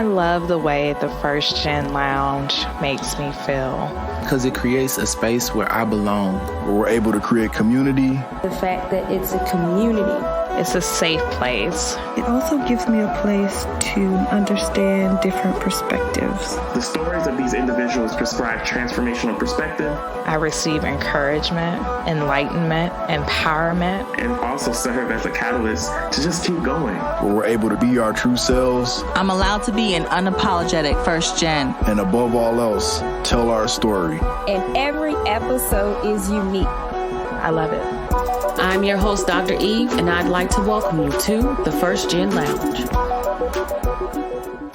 I love the way the First Gen Lounge makes me feel. Because it creates a space where I belong. Where we're able to create community. The fact that it's a community. It's a safe place. It also gives me a place to understand different perspectives. The stories of these individuals prescribe transformational perspective. I receive encouragement, enlightenment, empowerment. And also serve as a catalyst to just keep going. Where we're able to be our true selves. I'm allowed to be an unapologetic first gen. And above all else, tell our story. And every episode is unique. I love it. I'm your host, Dr. Eve, and I'd like to welcome you to the First Gen Lounge.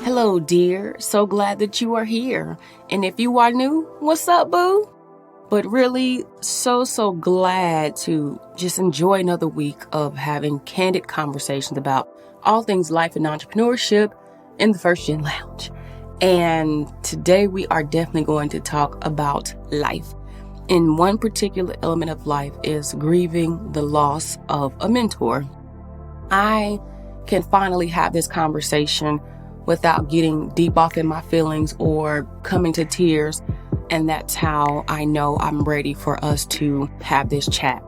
Hello, dear. So glad that you are here. And if you are new, what's up, boo? But really, so glad to just enjoy another week of having candid conversations about all things life and entrepreneurship in the First Gen Lounge. And today we are definitely going to talk about life. And one particular element of life is grieving the loss of a mentor. I can finally have this conversation without getting deep off in my feelings or coming to tears. And that's how I know I'm ready for us to have this chat.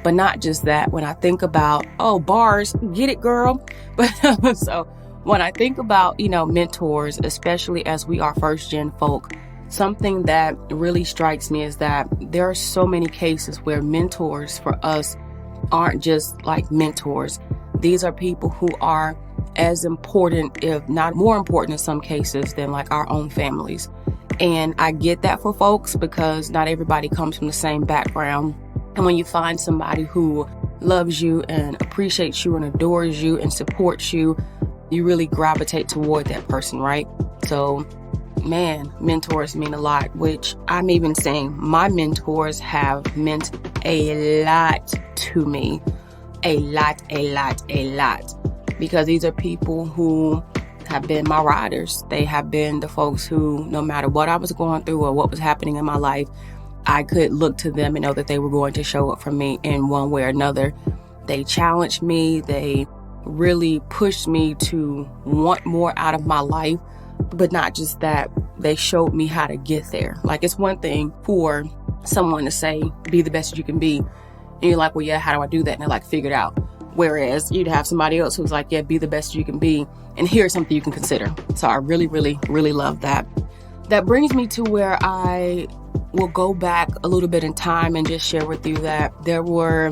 But not just that, when I think about, bars, get it, girl. But so when I think about, mentors, especially as we are first gen folk, something that really strikes me is that there are so many cases where mentors for us aren't just like mentors. These are people who are as important, if not more important in some cases, than like our own families. And I get that for folks because not everybody comes from the same background. And when you find somebody who loves you and appreciates you and adores you and supports you, you really gravitate toward that person, right? So man, mentors mean a lot, which I'm even saying my mentors have meant a lot to me. A lot. Because these are people who have been my riders. They have been the folks who, no matter what I was going through or what was happening in my life, I could look to them and know that they were going to show up for me in one way or another. They challenged me. They really pushed me to want more out of my life. But not just that, they showed me how to get there. Like, it's one thing for someone to say, be the best you can be. And you're like, well, yeah, how do I do that? And they're like, figure it out. Whereas you'd have somebody else who's like, yeah, be the best you can be. And here's something you can consider. So I really love that. That brings me to where I will go back a little bit in time and just share with you that there were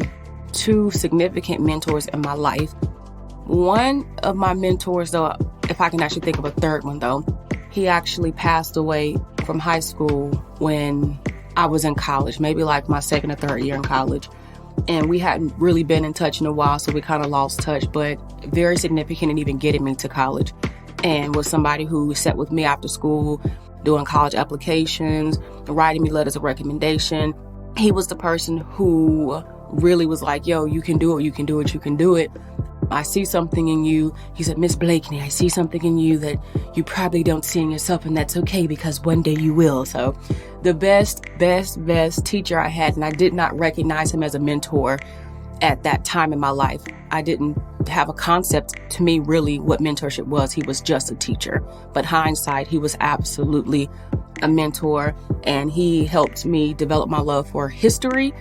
two significant mentors in my life. One of my mentors, though, if I can actually think of a third one, though, he actually passed away from high school when I was in college, maybe like my second or third year in college. And we hadn't really been in touch in a while, so we kind of lost touch, but very significant in even getting me to college. And was somebody who sat with me after school, doing college applications, writing me letters of recommendation. He was the person who really was like, yo, you can do it, you can do it, you can do it. I see something in you. He said, Miss Blakeney, I see something in you that you probably don't see in yourself, and that's okay because one day you will. So the best teacher I had, and I did not recognize him as a mentor at that time in my life. I didn't have a concept to me really what mentorship was. He was just a teacher. But hindsight, he was absolutely a mentor, and he helped me develop my love for history.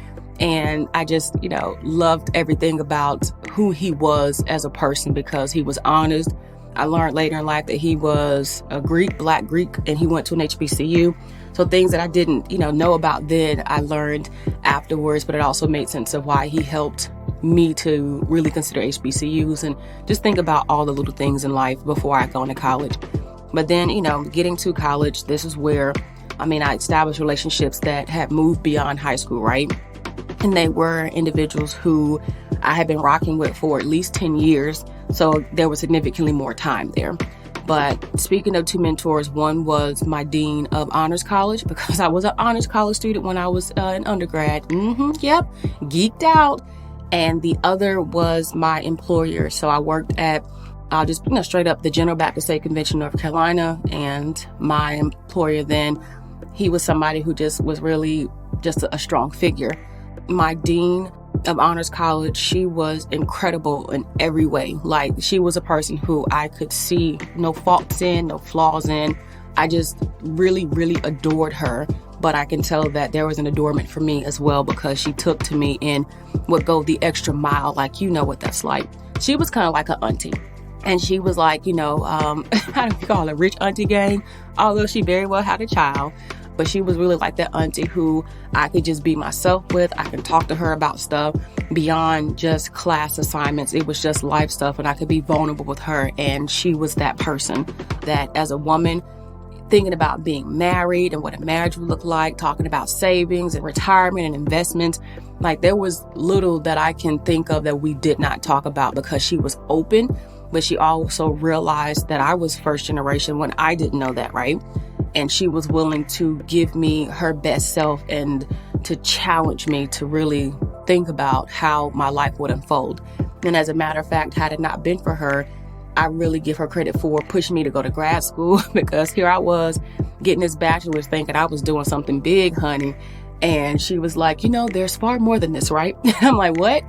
And I just, loved everything about who he was as a person because he was honest. I learned later in life that he was a Black Greek, and he went to an HBCU. So things that I didn't, know about then, I learned afterwards, but it also made sense of why he helped me to really consider HBCUs and just think about all the little things in life before I go into college. But then, getting to college, this is where, I established relationships that had moved beyond high school, right? And they were individuals who I had been rocking with for at least 10 years. So there was significantly more time there. But speaking of two mentors, one was my dean of honors college because I was an honors college student when I was an undergrad. Geeked out. And the other was my employer. So I worked at, straight up the General Baptist State Convention, North Carolina. And my employer then, he was somebody who just was really just a strong figure. My dean of Honors College, she was incredible in every way. Like, she was a person who I could see no faults in, no flaws in. I just really, really adored her. But I can tell that there was an adornment for me as well, because she took to me and would go the extra mile. Like, you know what that's like. She was kind of like an auntie. And she was like, how do you call it, rich auntie gang? Although she very well had a child. But she was really like that auntie who I could just be myself with. I can talk to her about stuff beyond just class assignments. It was just life stuff, and I could be vulnerable with her. And she was that person that, as a woman, thinking about being married and what a marriage would look like, talking about savings and retirement and investments. Like, there was little that I can think of that we did not talk about, because she was open, but she also realized that I was first generation when I didn't know that, right? And she was willing to give me her best self and to challenge me to really think about how my life would unfold. And as a matter of fact, had it not been for her, I really give her credit for pushing me to go to grad school, because here I was getting this bachelor's thinking I was doing something big, honey. And she was like, there's far more than this, right? I'm like, what?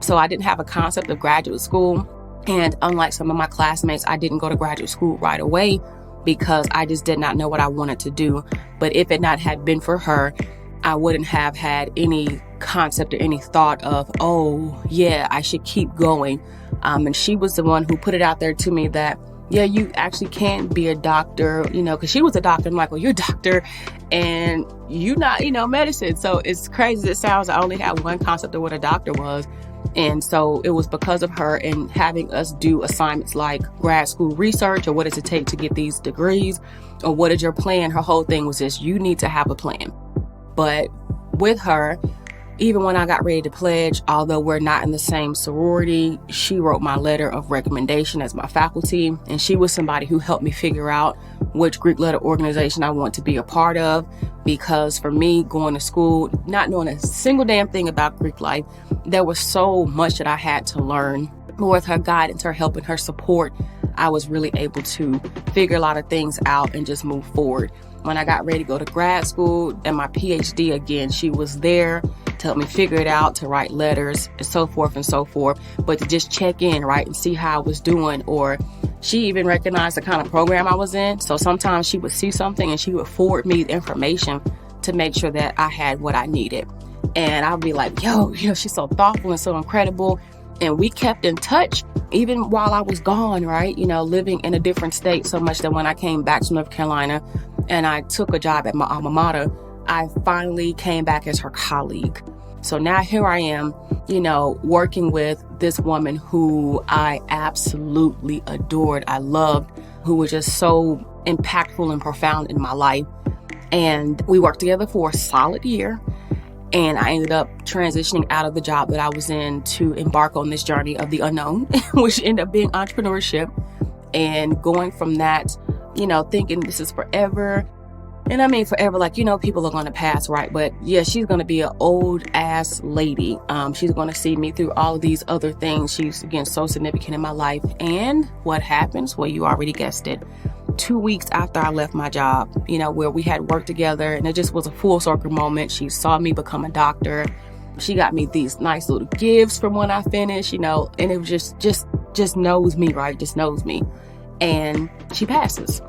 So I didn't have a concept of graduate school. And unlike some of my classmates, I didn't go to graduate school right away, because I just did not know what I wanted to do. But if it not had been for her, I wouldn't have had any concept or any thought of, oh, yeah, I should keep going. And she was the one who put it out there to me that, yeah, you actually can be a doctor, because she was a doctor. I'm like, well, you're a doctor and you not, medicine. So it's crazy as it sounds. I only had one concept of what a doctor was. And so it was because of her and having us do assignments like grad school research, or what does it take to get these degrees, or what is your plan? Her whole thing was just, you need to have a plan. But with her, even when I got ready to pledge, although we're not in the same sorority, she wrote my letter of recommendation as my faculty. And she was somebody who helped me figure out which Greek letter organization I want to be a part of. Because for me, going to school, not knowing a single damn thing about Greek life, there was so much that I had to learn. But with her guidance, her help, and her support, I was really able to figure a lot of things out and just move forward. When I got ready to go to grad school and my Ph.D. again, she was there to help me figure it out, to write letters and so forth and so forth, but to just check in, right, and see how I was doing. Or she even recognized the kind of program I was in. So sometimes she would see something and she would forward me the information to make sure that I had what I needed. And I'd be like, yo, she's so thoughtful and so incredible. And we kept in touch even while I was gone, right? Living in a different state, so much that when I came back to North Carolina and I took a job at my alma mater, I finally came back as her colleague. So now here I am, working with this woman who I absolutely adored, I loved, who was just so impactful and profound in my life. And we worked together for a solid year. And I ended up transitioning out of the job that I was in to embark on this journey of the unknown, which ended up being entrepreneurship. And going from that, thinking this is forever. And I mean forever, like, people are going to pass, right? But yeah, she's going to be an old ass lady. She's going to see me through all of these other things. She's, again, so significant in my life. And what happens? Well, you already guessed it. 2 weeks after I left my job, where we had worked together, and it just was a full circle moment. She saw me become a doctor. She got me these nice little gifts from when I finished, and it was just knows me, right? Just knows me. And she passes.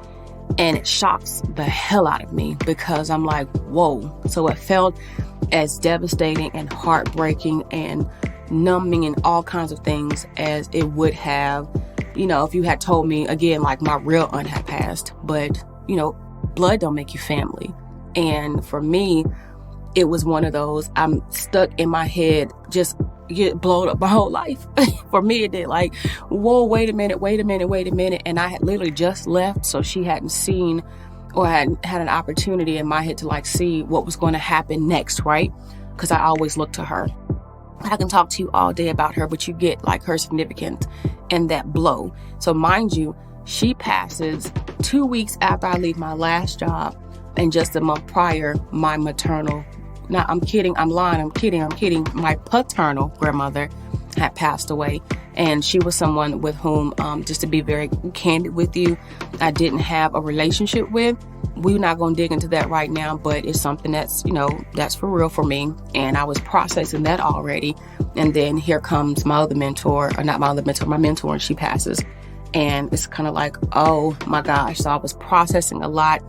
And it shocks the hell out of me, because I'm like, whoa. So it felt as devastating and heartbreaking and numbing and all kinds of things as it would have, if you had told me, again, like my real aunt had passed. But, blood don't make you family. And for me, it was one of those, I'm stuck in my head, just get blown up my whole life. For me, it did, like, whoa, wait a minute. And I had literally just left, so she hadn't seen or hadn't had an opportunity in my head to like see what was going to happen next, right? Because I always look to her. I can talk to you all day about her, but you get like her significance and that blow. So mind you, she passes 2 weeks after I leave my last job, and just a month prior, my maternal, now I'm kidding, I'm lying, my paternal grandmother had passed away. And she was someone with whom, just to be very candid with you, I didn't have a relationship with. We're not going to dig into that right now, but it's something that's, that's for real for me. And I was processing that already. And then here comes my other mentor, or not my other mentor, my mentor, and she passes. And it's kind of like, oh my gosh. So I was processing a lot.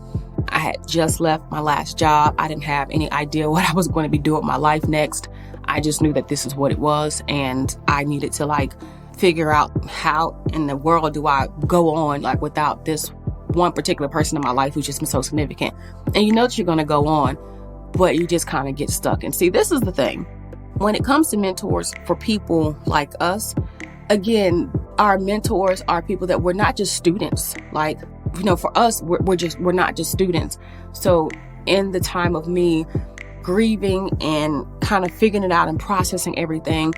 I had just left my last job. I didn't have any idea what I was going to be doing with my life next. I just knew that this is what it was. And I needed to figure out how in the world do I go on without this one particular person in my life who's just been so significant. And you know that you're going to go on, but you just kind of get stuck. And see, this is the thing. When it comes to mentors for people like us, again, our mentors are people that we're not just students. For us, we're not just students. So in the time of me grieving and kind of figuring it out and processing everything,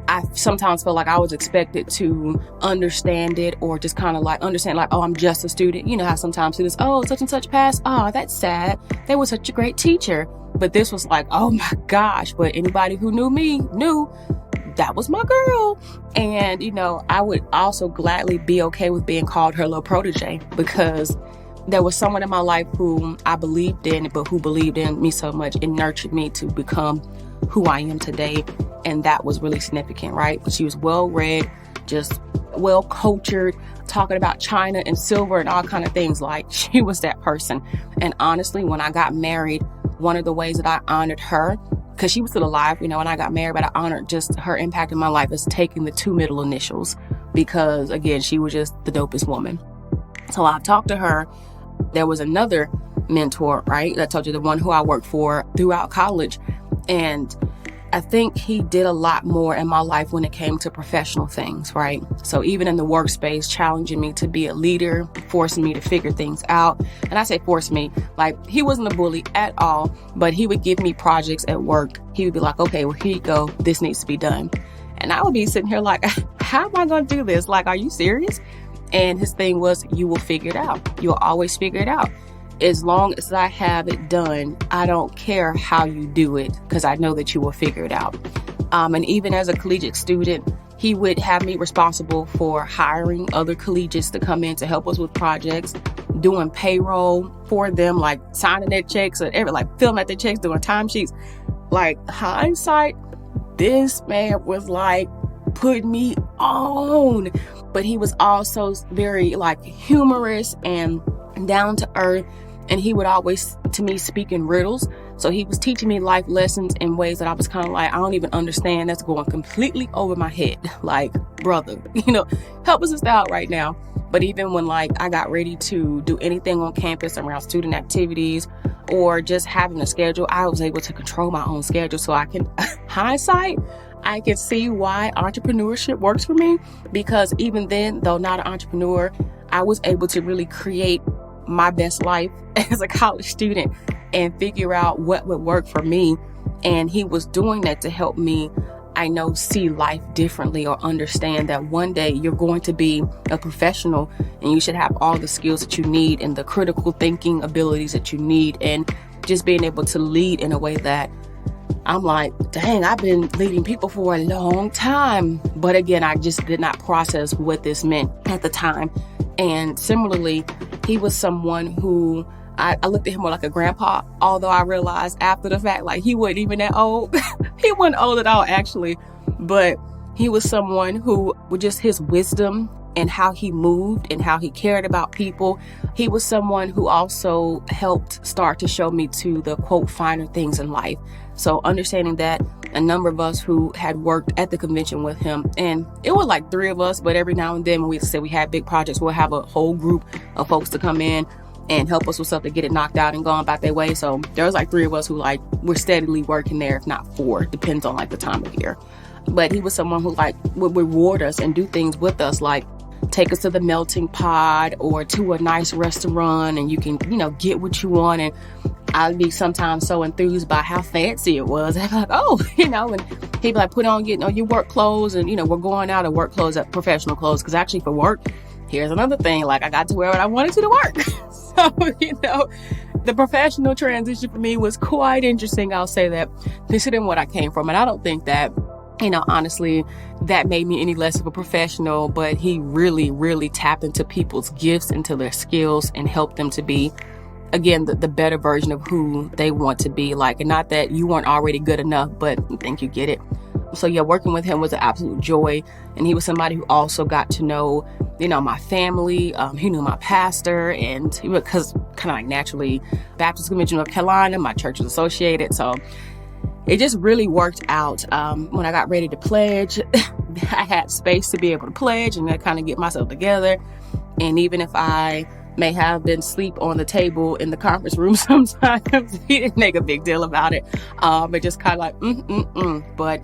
I sometimes felt like I was expected to understand it, or just kind of understand oh, I'm just a student. You know how sometimes students, oh, such and such passed. Oh, that's sad. They were such a great teacher. But this was oh my gosh. But anybody who knew me knew that was my girl. And, I would also gladly be okay with being called her little protege, because there was someone in my life whom I believed in, but who believed in me so much and nurtured me to become who I am today. And that was really significant, right? She was well-read, just well-cultured, talking about China and silver and all kind of things. She was that person. And honestly, when I got married, one of the ways that I honored her, because she was still alive, when I got married, but I honored just her impact in my life, is taking the 2 middle initials, because again, she was just the dopest woman. So I talked to her. There was another mentor, right? I told you, the one who I worked for throughout college. And I think he did a lot more in my life when it came to professional things, right? So even in the workspace, challenging me to be a leader, forcing me to figure things out. And I say force me, he wasn't a bully at all, but he would give me projects at work. He would be like, okay, well, here you go. This needs to be done. And I would be sitting here how am I going to do this? Are you serious? And his thing was, you will figure it out. You'll always figure it out. As long as I have it done, I don't care how you do it, because I know that you will figure it out. And even as a collegiate student, he would have me responsible for hiring other collegiates to come in to help us with projects, doing payroll for them, signing their checks, or filling out their checks, doing timesheets. Hindsight, this man was putting me on. But he was also very humorous and down to earth. And he would always, to me, speak in riddles. So he was teaching me life lessons in ways that I was kind of I don't even understand. That's going completely over my head. Brother, help us out right now. But even when I got ready to do anything on campus around student activities or just having a schedule, I was able to control my own schedule. So I can, hindsight, I can see why entrepreneurship works for me, because even then, though not an entrepreneur, I was able to really create my best life as a college student and figure out what would work for me. And he was doing that to help me, see life differently, or understand that one day you're going to be a professional and you should have all the skills that you need and the critical thinking abilities that you need, and just being able to lead in a way that I'm dang, I've been leading people for a long time. But again, I just did not process what this meant at the time. And similarly, he was someone who I looked at him more like a grandpa, although I realized after the fact, he wasn't even that old. He wasn't old at all, actually. But he was someone who, with just his wisdom and how he moved and how he cared about people, he was someone who also helped start to show me to the, quote, finer things in life. So understanding that, a number of us who had worked at the convention with him, and it was 3 of us, but every now and then when we said we had big projects, we'll have a whole group of folks to come in and help us with stuff to get it knocked out and go about their way. So there was 3 of us who were steadily working there, if not 4, depends on the time of year. But he was someone who would reward us and do things with us, take us to the melting pot or to a nice restaurant, and you can, get what you want. And I'd be sometimes so enthused by how fancy it was. I'd be oh, and he'd be put on, your work clothes, and, we're going out of work clothes, at professional clothes. Because actually for work, here's another thing, I got to wear what I wanted to work. So, the professional transition for me was quite interesting. I'll say that, considering what I came from. And I don't think that honestly, that made me any less of a professional, but he really, really tapped into people's gifts, into their skills, and helped them to be, again, the better version of who they want to be. Like, and not that you weren't already good enough, but I think you get it. So yeah, working with him was an absolute joy. And he was somebody who also got to know, my family. He knew my pastor, and because kind of like naturally, Baptist Convention of North Carolina, my church was associated. So it just really worked out. When I got ready to pledge, I had space to be able to pledge and kind of get myself together. And even if I may have been asleep on the table in the conference room sometimes, he didn't make a big deal about it. It just kind of like, But,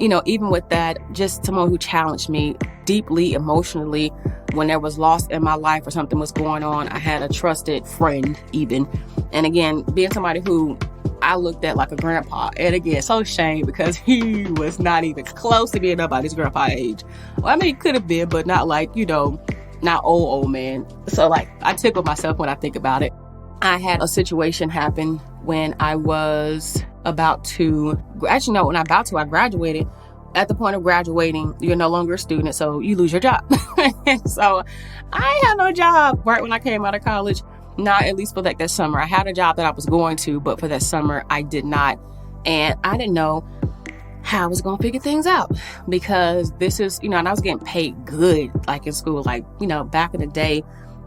even with that, just someone who challenged me deeply emotionally when there was loss in my life or something was going on. I had a trusted friend even. And again, being somebody who I looked at like a grandpa. And again, so shame because he was not even close to being nobody's grandpa age. Well, I mean, he could have been, but not like, not old man. So like, I tickle myself when I think about it. I had a situation happen when I was I graduated. At the point of graduating, you're no longer a student, so you lose your job. So I had no job right when I came out of college. Not at least for like that summer. I had a job that I was going to, but for that summer, I did not. And I didn't know how I was going to figure things out because this is, and I was getting paid good, like in school, like, back in the day,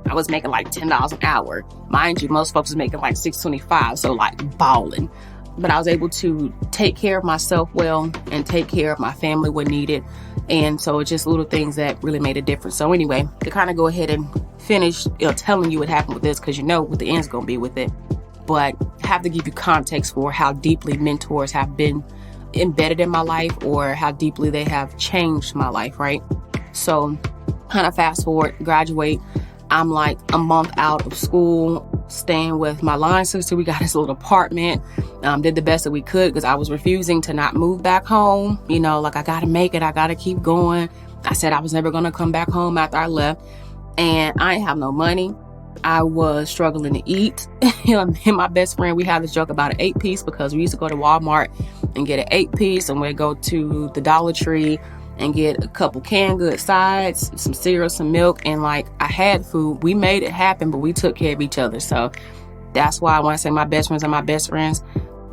I was making like $10 an hour. Mind you, most folks was making like $6.25. So like balling. But I was able to take care of myself well and take care of my family when needed. And so it's just little things that really made a difference. So anyway, to kind of go ahead and finish telling you what happened with this, because what the end's going to be with it. But I have to give you context for how deeply mentors have been embedded in my life or how deeply they have changed my life, right? So kind of fast forward, graduate. I'm like a month out of school, staying with my line sister. We got this little apartment, did the best that we could because I was refusing to not move back home. Like I got to make it. I got to keep going. I said I was never going to come back home after I left. And I didn't have no money. I was struggling to eat. Me and my best friend, we had this joke about an 8-piece because we used to go to Walmart and get an 8-piece, and we'd go to the Dollar Tree and get a couple canned good sides, some cereal, some milk, and like I had food. We made it happen, but we took care of each other. So that's why when I say my best friends are my best friends,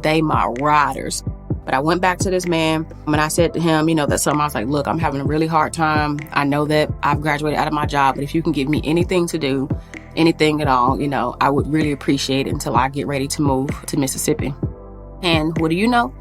they my riders. But I went back to this man and I said to him, that summer, I was like, look, I'm having a really hard time. I know that I've graduated out of my job, but if you can give me anything to do, anything at all, I would really appreciate it until I get ready to move to Mississippi. And what do you know?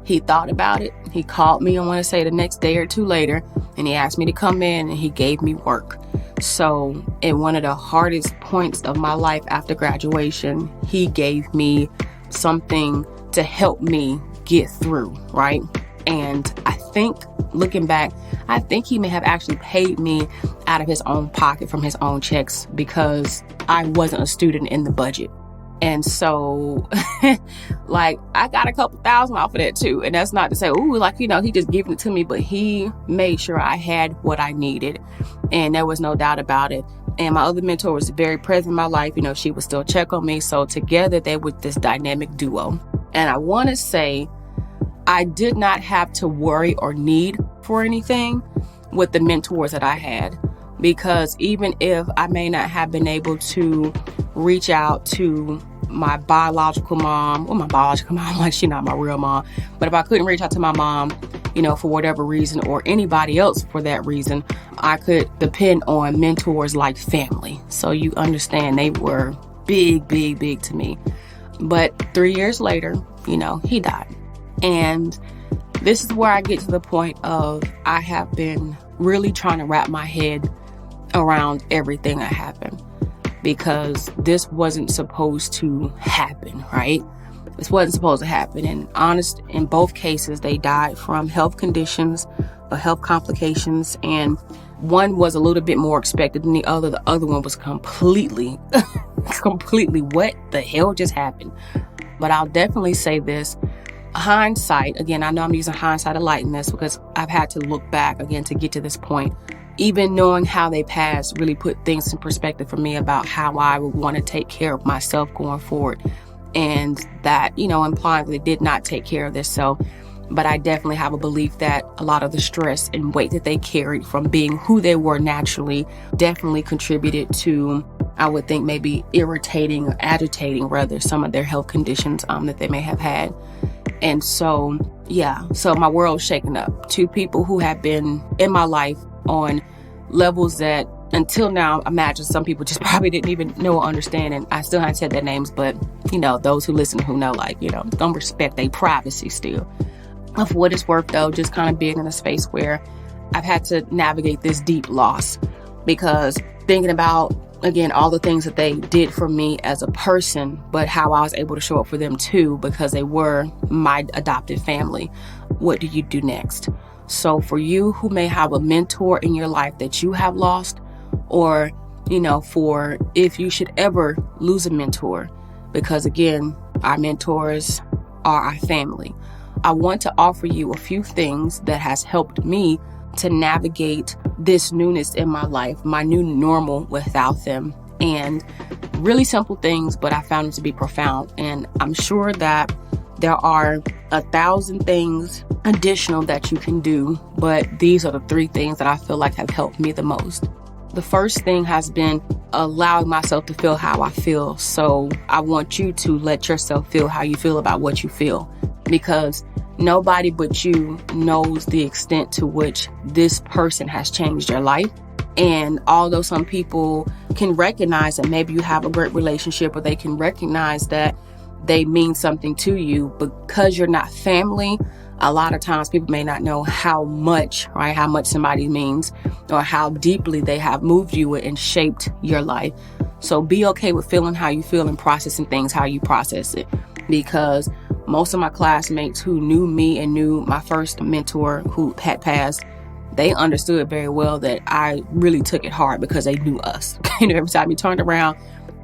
He thought about it. He called me, I want to say the next day or two later, and he asked me to come in and he gave me work. So in one of the hardest points of my life after graduation, he gave me something to help me get through, right? And I think, looking back, I think he may have actually paid me out of his own pocket from his own checks because I wasn't a student in the budget. And so, like, I got a couple $1,000 off of that too. And that's not to say, he just giving it to me, but he made sure I had what I needed. And there was no doubt about it. And my other mentor was very present in my life. She would still check on me. So together they were this dynamic duo. And I want to say I did not have to worry or need for anything with the mentors that I had. Because even if I may not have been able to reach out to my biological mom, like she's not my real mom, but if I couldn't reach out to my mom, for whatever reason, or anybody else for that reason, I could depend on mentors like family. So you understand, they were big, big, big to me. But 3 years later, he died. And this is where I get to the point of I have been really trying to wrap my head around everything that happened, because this wasn't supposed to happen, right? This wasn't supposed to happen. And honest, in both cases, they died from health conditions or health complications. And one was a little bit more expected than the other. The other one was completely, what the hell just happened? But I'll definitely say this. Hindsight, again, I know I'm using hindsight a lot in this because I've had to look back again to get to this point. Even knowing how they passed really put things in perspective for me about how I would want to take care of myself going forward. And that, implying they did not take care of themselves. But I definitely have a belief that a lot of the stress and weight that they carried from being who they were naturally definitely contributed to, I would think, maybe irritating or agitating rather some of their health conditions that they may have had. And so, so my world's shaken up. Two people who have been in my life on levels that until now, imagine some people just probably didn't even know or understand. And I still haven't said their names, but those who listen who know, don't respect their privacy still. For what it's worth, though, just kind of being in a space where I've had to navigate this deep loss, because thinking about, again, all the things that they did for me as a person, but how I was able to show up for them too, because they were my adopted family. What do you do next? So for you who may have a mentor in your life that you have lost, or, for if you should ever lose a mentor, because again, our mentors are our family. I want to offer you a few things that has helped me to navigate this newness in my life, my new normal without them. And really simple things, but I found them to be profound. And I'm sure that there are 1,000 things additional that you can do, but these are the 3 things that I feel like have helped me the most. The first thing has been allowing myself to feel how I feel. So I want you to let yourself feel how you feel about what you feel, because nobody but you knows the extent to which this person has changed your life. And although some people can recognize that maybe you have a great relationship, or they can recognize that they mean something to you, because you're not family, a lot of times people may not know how much somebody means, or how deeply they have moved you and shaped your life. So be okay with feeling how you feel and processing things how you process it, because most of my classmates who knew me and knew my first mentor who had passed, they understood very well that I really took it hard, because they knew us. Every time we turned around,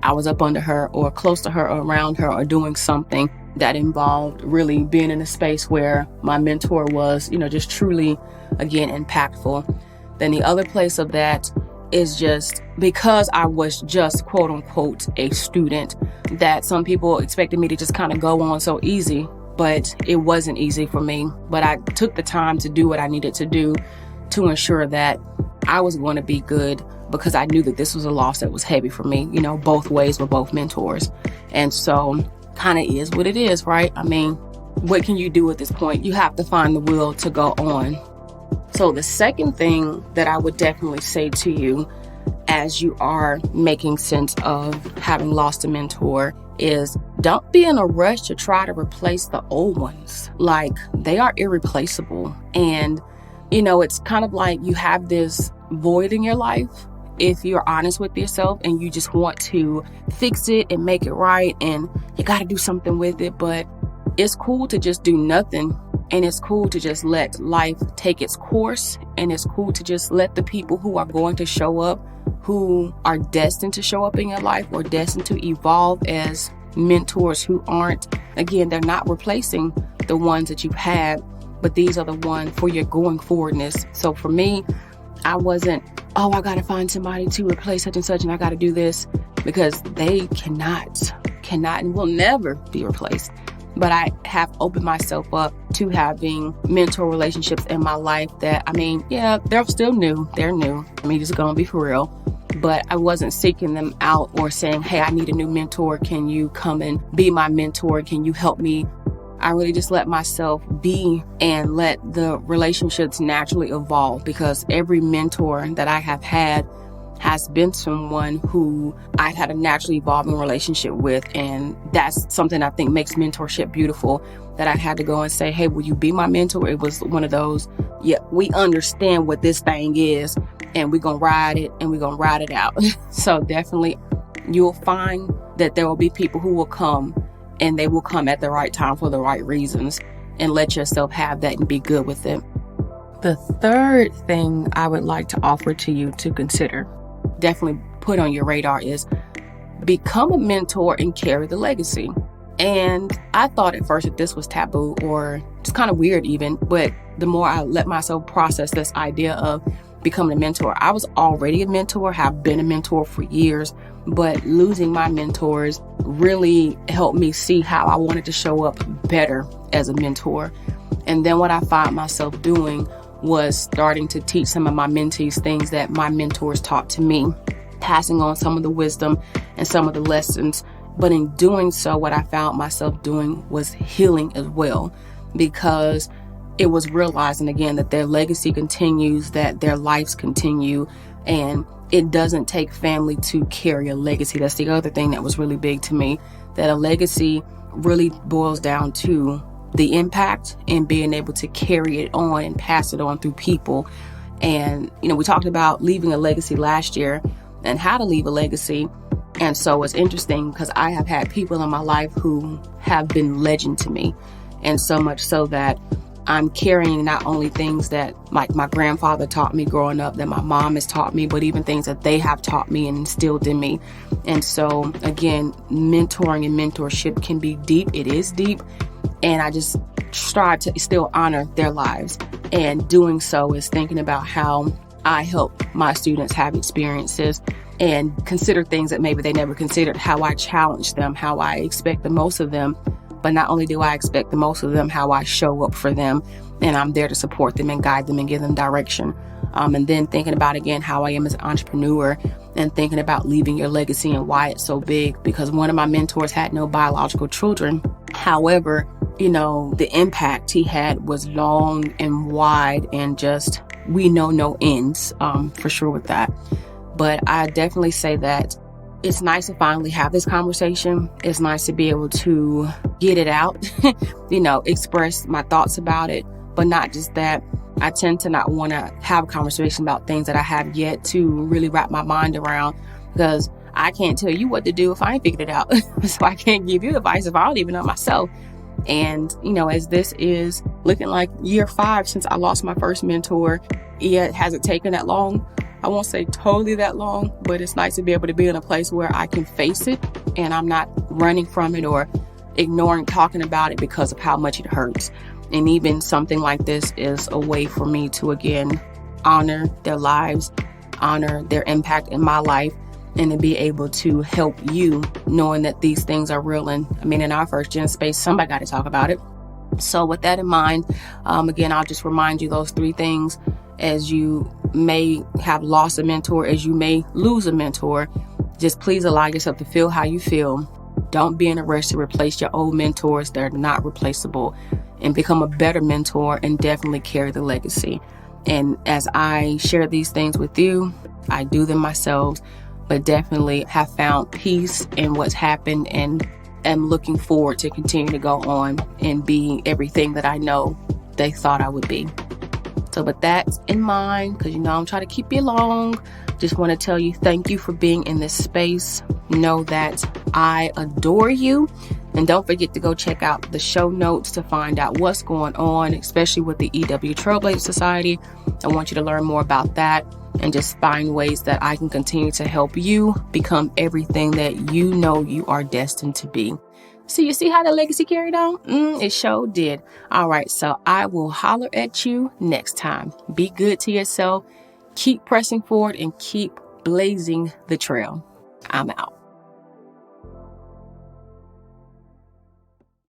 I was up under her or close to her or around her or doing something that involved really being in a space where my mentor was, just truly, again, impactful. Then the other place of that is just because I was just quote unquote a student, that some people expected me to just kind of go on so easy, but it wasn't easy for me. But I took the time to do what I needed to do to ensure that I was going to be good, because I knew that this was a loss that was heavy for me. Both ways were both mentors. And so kind of is what it is, right? I mean, what can you do at this point? You have to find the will to go on. So the second thing that I would definitely say to you as you are making sense of having lost a mentor is, don't be in a rush to try to replace the old ones. Like, they are irreplaceable. And, it's kind of like you have this void in your life, if you're honest with yourself, and you just want to fix it and make it right, and you got to do something with it. But it's cool to just do nothing, and it's cool to just let life take its course, and it's cool to just let the people who are going to show up, who are destined to show up in your life or destined to evolve as mentors, who aren't, again, they're not replacing the ones that you've had, but these are the ones for your going forwardness. So for me, I wasn't, I got to find somebody to replace such and such, and I got to do this, because they cannot and will never be replaced. But I have opened myself up to having mentor relationships in my life that, they're still new. They're new. Just going to be for real. But I wasn't seeking them out or saying, hey, I need a new mentor. Can you come and be my mentor? Can you help me? I really just let myself be and let the relationships naturally evolve, because every mentor that I have had has been someone who I've had a naturally evolving relationship with. And that's something I think makes mentorship beautiful, that I had to go and say, hey, will you be my mentor? It was one of those, we understand what this thing is, and we're going to ride it, and we're going to ride it out. So definitely you'll find that there will be people who will come, and they will come at the right time for the right reasons, and let yourself have that and be good with it. The third thing I would like to offer to you to consider, definitely put on your radar, is become a mentor and carry the legacy. And I thought at first that this was taboo or just kind of weird even, but the more I let myself process this idea of becoming a mentor, I was already a mentor, have been a mentor for years, but losing my mentors really helped me see how I wanted to show up better as a mentor. And then what I found myself doing was starting to teach some of my mentees things that my mentors taught to me, passing on some of the wisdom and some of the lessons. But in doing so, what I found myself doing was healing as well, because it was realizing again that their legacy continues, that their lives continue, and it doesn't take family to carry a legacy. That's the other thing that was really big to me, that a legacy really boils down to the impact and being able to carry it on and pass it on through people. And, we talked about leaving a legacy last year and how to leave a legacy. And so it's interesting because I have had people in my life who have been legend to me. And so much so that I'm carrying not only things that like my grandfather taught me growing up, that my mom has taught me, but even things that they have taught me and instilled in me. And so again, mentoring and mentorship can be deep. It is deep. And I just strive to still honor their lives. And doing so is thinking about how I help my students have experiences and consider things that maybe they never considered, how I challenge them, how I expect the most of them. But not only do I expect the most of them, how I show up for them, and I'm there to support them and guide them and give them direction. And then thinking about, again, how I am as an entrepreneur and thinking about leaving your legacy and why it's so big, because one of my mentors had no biological children. However, the impact he had was long and wide and just, we know no ends, for sure with that. But I definitely say that it's nice to finally have this conversation. It's nice to be able to get it out, express my thoughts about it. But not just that, I tend to not want to have a conversation about things that I have yet to really wrap my mind around, because I can't tell you what to do if I ain't figured it out. So I can't give you advice if I don't even know myself. And, as this is looking like year 5 since I lost my first mentor, it hasn't taken that long. I won't say totally that long, but it's nice to be able to be in a place where I can face it and I'm not running from it or ignoring talking about it because of how much it hurts. And even something like this is a way for me to, again, honor their lives, honor their impact in my life, and to be able to help you knowing that these things are real. And in our first gen space, somebody got to talk about it. So with that in mind, again, I'll just remind you those 3 things. As you may have lost a mentor, as you may lose a mentor, just please allow yourself to feel how you feel. Don't be in a rush to replace your old mentors. They're not replaceable. And become a better mentor and definitely carry the legacy. And as I share these things with you, I do them myself, but definitely have found peace in what's happened and am looking forward to continue to go on and be everything that I know they thought I would be. So with that in mind, because I'm trying to keep you long, just want to tell you thank you for being in this space. Know that I adore you. And don't forget to go check out the show notes to find out what's going on, especially with the EW Trailblazer Society. I want you to learn more about that and just find ways that I can continue to help you become everything that you know you are destined to be. So you see how the legacy carried on? It sure did. All right, so I will holler at you next time. Be good to yourself. Keep pressing forward and keep blazing the trail. I'm out.